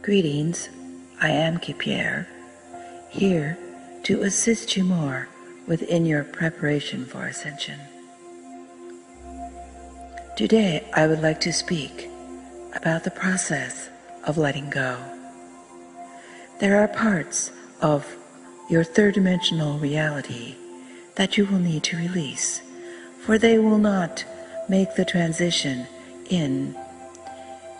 Greetings, I am Kipierre, here to assist you more within your preparation for ascension. Today I would like to speak about the process of letting go. There are parts of your third-dimensional reality that you will need to release, for they will not make the transition in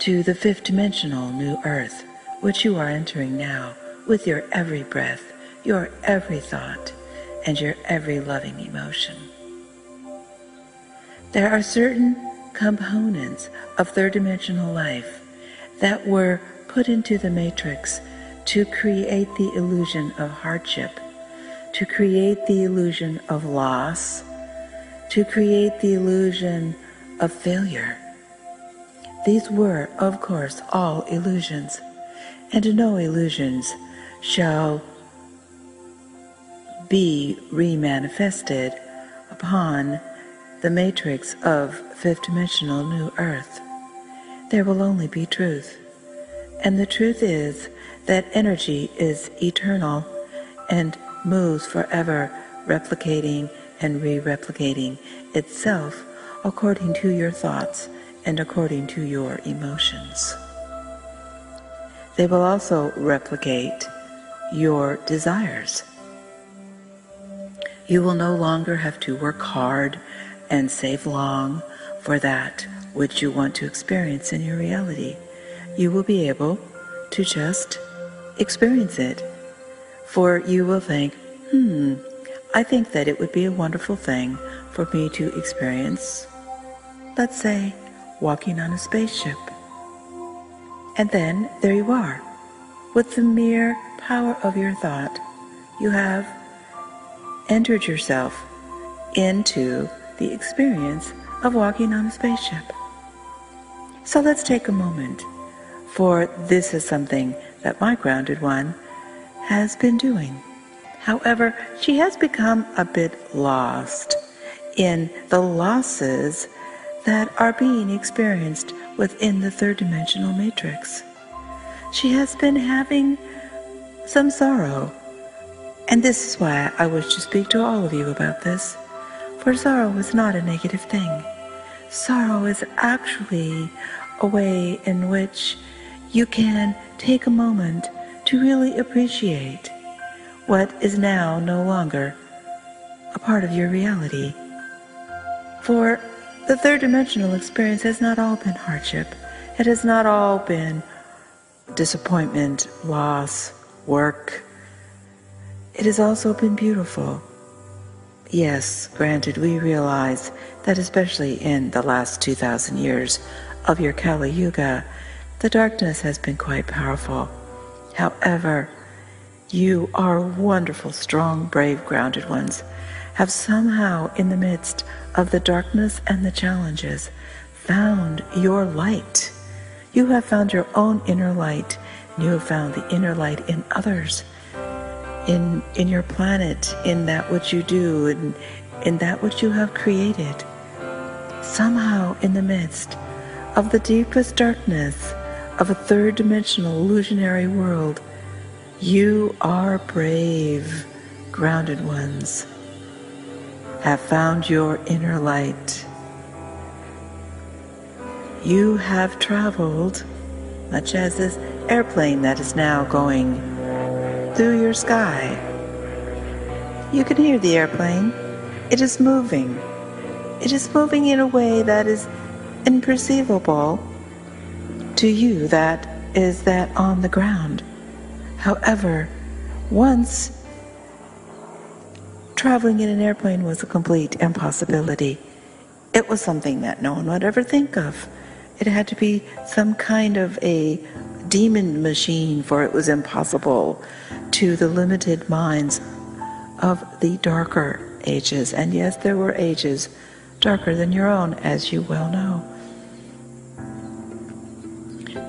to the fifth-dimensional new earth, which you are entering now with your every breath, your every thought, and your every loving emotion. There are certain components of third-dimensional life that were put into the matrix to create the illusion of hardship, to create the illusion of loss, to create the illusion of failure. These were, of course, all illusions, and no illusions shall be remanifested upon the matrix of fifth-dimensional new earth. There will only be truth, and the truth is that energy is eternal and moves forever, replicating and re-replicating itself according to your thoughts and according to your emotions. They will also replicate your desires. You will no longer have to work hard and save long for that which you want to experience in your reality. You will be able to just experience it, for you will think, I think that it would be a wonderful thing for me to experience, let's say, walking on a spaceship. And then there you are. With the mere power of your thought, you have entered yourself into the experience of walking on a spaceship. So let's take a moment, for this is something that my grounded one has been doing. However, she has become a bit lost in the losses that are being experienced within the third-dimensional matrix. She has been having some sorrow, and this is why I wish to speak to all of you about this, for sorrow is not a negative thing. Sorrow is actually a way in which you can take a moment to really appreciate what is now no longer a part of your reality. For the third-dimensional experience has not all been hardship. It has not all been disappointment, loss, work. It has also been beautiful. Yes, granted, we realize that especially in the last 2,000 years of your Kali Yuga, the darkness has been quite powerful. However, you are wonderful, strong, brave, grounded ones, have somehow in the midst of the darkness and the challenges found your light. You have found your own inner light, and you have found the inner light in others, in your planet, in that which you do, and in that which you have created. Somehow in the midst of the deepest darkness of a third-dimensional illusionary world, you are brave, grounded ones, have found your inner light. You have traveled, much as this airplane that is now going through your sky. You can hear the airplane. It is moving. It is moving in a way that is imperceivable to you, that is that on the ground. However, once traveling in an airplane was a complete impossibility. It was something that no one would ever think of. It had to be some kind of a demon machine, for it was impossible to the limited minds of the darker ages. And yes, there were ages darker than your own, as you well know.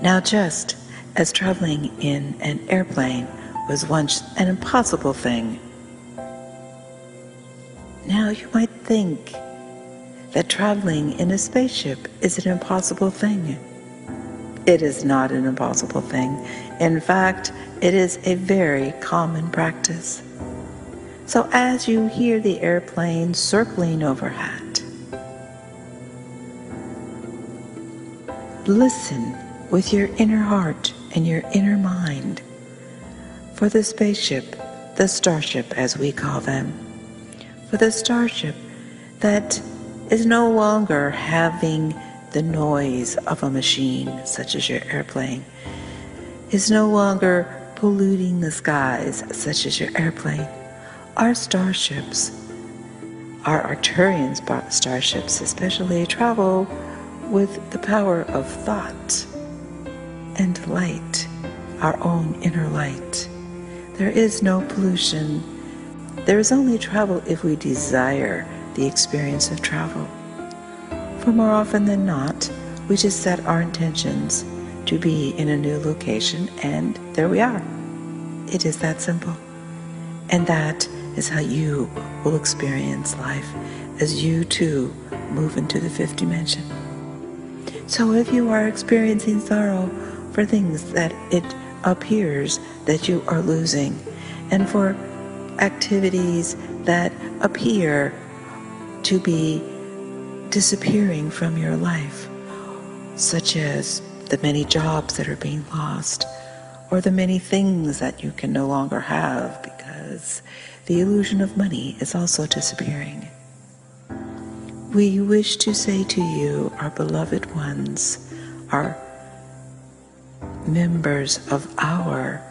Now, just as traveling in an airplane was once an impossible thing, now you might think that traveling in a spaceship is an impossible thing. It is not an impossible thing. In fact, it is a very common practice. So as you hear the airplane circling overhead, listen with your inner heart and your inner mind for the spaceship, the starship as we call them, for the starship that is no longer having the noise of a machine such as your airplane, is no longer polluting the skies such as your airplane. Our starships, our Arcturian starships especially, travel with the power of thought and light, our own inner light. There is no pollution. There is only travel if we desire the experience of travel. For more often than not, we just set our intentions to be in a new location, and there we are. It is that simple. And that is how you will experience life as you too move into the fifth dimension. So if you are experiencing sorrow for things that it appears that you are losing, and for activities that appear to be disappearing from your life, such as the many jobs that are being lost, or the many things that you can no longer have because the illusion of money is also disappearing. We wish to say to you, our beloved ones, our members of our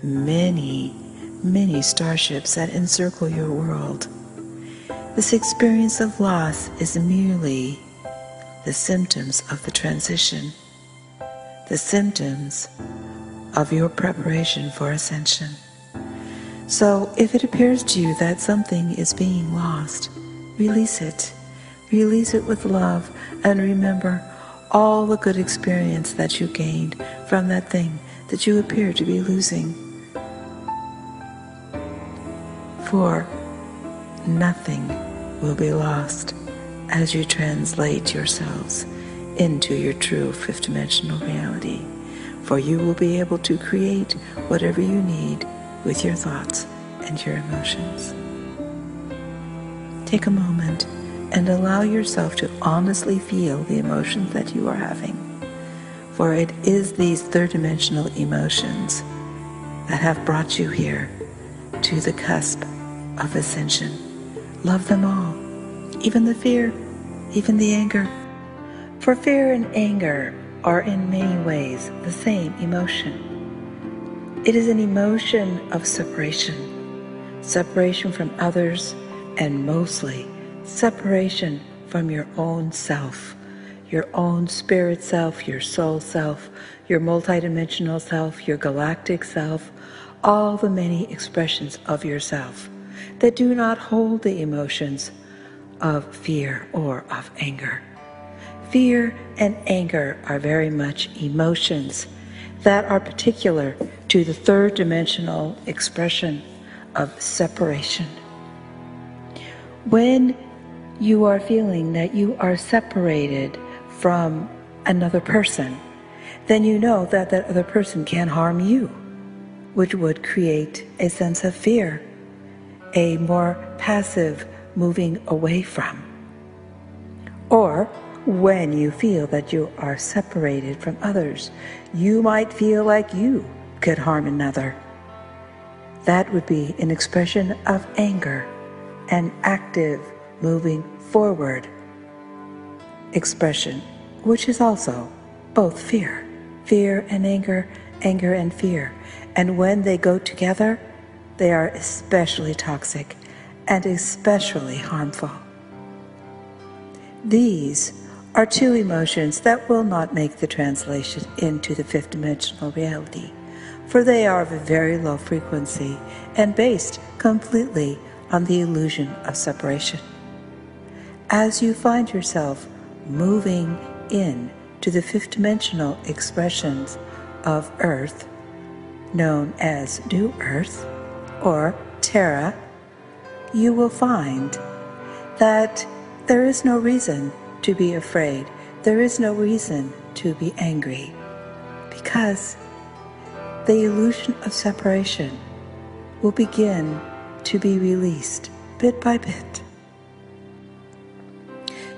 many, many starships that encircle your world, this experience of loss is merely the symptoms of the transition, the symptoms of your preparation for ascension. So if it appears to you that something is being lost, release it. Release it with love, and remember all the good experience that you gained from that thing that you appear to be losing. For nothing will be lost as you translate yourselves into your true fifth dimensional reality. For you will be able to create whatever you need with your thoughts and your emotions. Take a moment and allow yourself to honestly feel the emotions that you are having. For it is these third dimensional emotions that have brought you here to the cusp of ascension. Love them all, even the fear, even the anger. For fear and anger are in many ways the same emotion. It is an emotion of separation, separation from others, and mostly separation from your own self, your own spirit self, your soul self, your multidimensional self, your galactic self, all the many expressions of yourself that do not hold the emotions of fear or of anger. Fear and anger are very much emotions that are particular to the third dimensional expression of separation. When you are feeling that you are separated from another person, then you know that that other person can harm you, which would create a sense of fear, a more passive moving away from. Or when you feel that you are separated from others, you might feel like you could harm another. That would be an expression of anger, an active moving forward expression, which is also both fear and anger, anger and fear. And when they go together, they are especially toxic and especially harmful. These are two emotions that will not make the translation into the fifth dimensional reality, for they are of a very low frequency and based completely on the illusion of separation. As you find yourself moving in to the fifth dimensional expressions of Earth, known as New Earth or Terra, you will find that there is no reason to be afraid. There is no reason to be angry, because the illusion of separation will begin to be released bit by bit.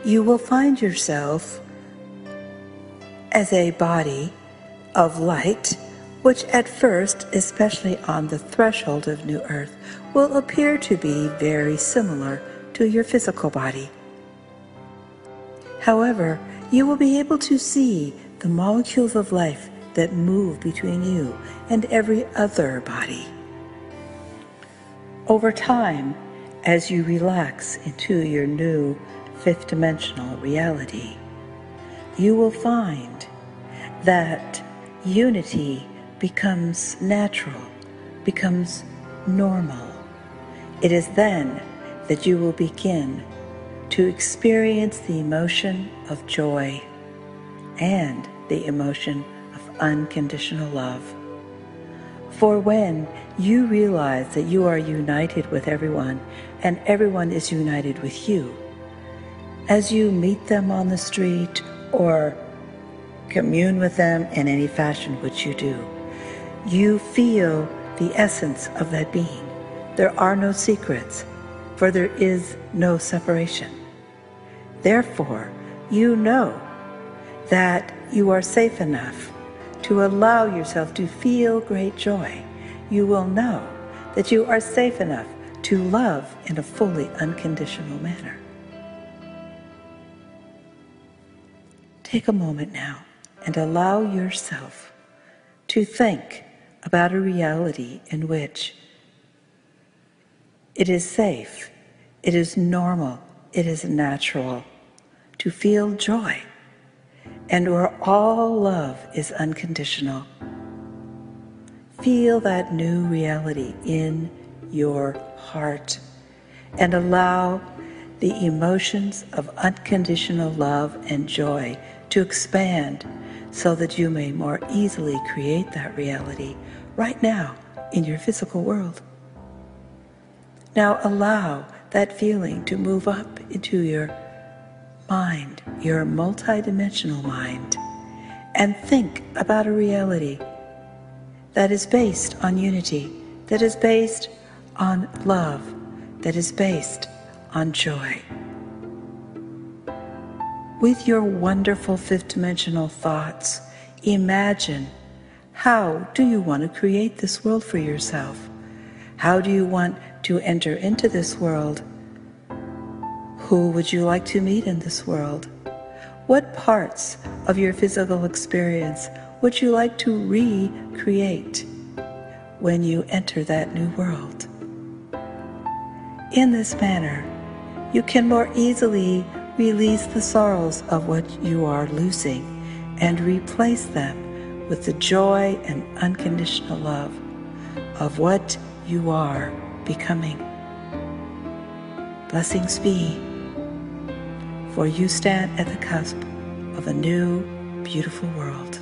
You will find yourself as a body of light, which at first, especially on the threshold of New Earth, will appear to be very similar to your physical body. However, you will be able to see the molecules of life that move between you and every other body. Over time, as you relax into your new fifth dimensional reality, you will find that unity becomes natural, becomes normal. It is then that you will begin to experience the emotion of joy and the emotion of unconditional love. For when you realize that you are united with everyone and everyone is united with you, as you meet them on the street or commune with them in any fashion which you do, you feel the essence of that being. There are no secrets, for there is no separation. Therefore, you know that you are safe enough to allow yourself to feel great joy. You will know that you are safe enough to love in a fully unconditional manner. Take a moment now and allow yourself to think about a reality in which it is safe, it is normal, it is natural to feel joy, and where all love is unconditional. Feel that new reality in your heart and allow the emotions of unconditional love and joy to expand so that you may more easily create that reality right now in your physical world. Now allow that feeling to move up into your mind, your multidimensional mind, and think about a reality that is based on unity, that is based on love, that is based on joy. With your wonderful fifth dimensional thoughts, imagine, how do you want to create this world for yourself? How do you want to enter into this world? Who would you like to meet in this world? What parts of your physical experience would you like to recreate when you enter that new world? In this manner, you can more easily release the sorrows of what you are losing and replace them with the joy and unconditional love of what you are becoming. Blessings be, for you stand at the cusp of a new, beautiful world.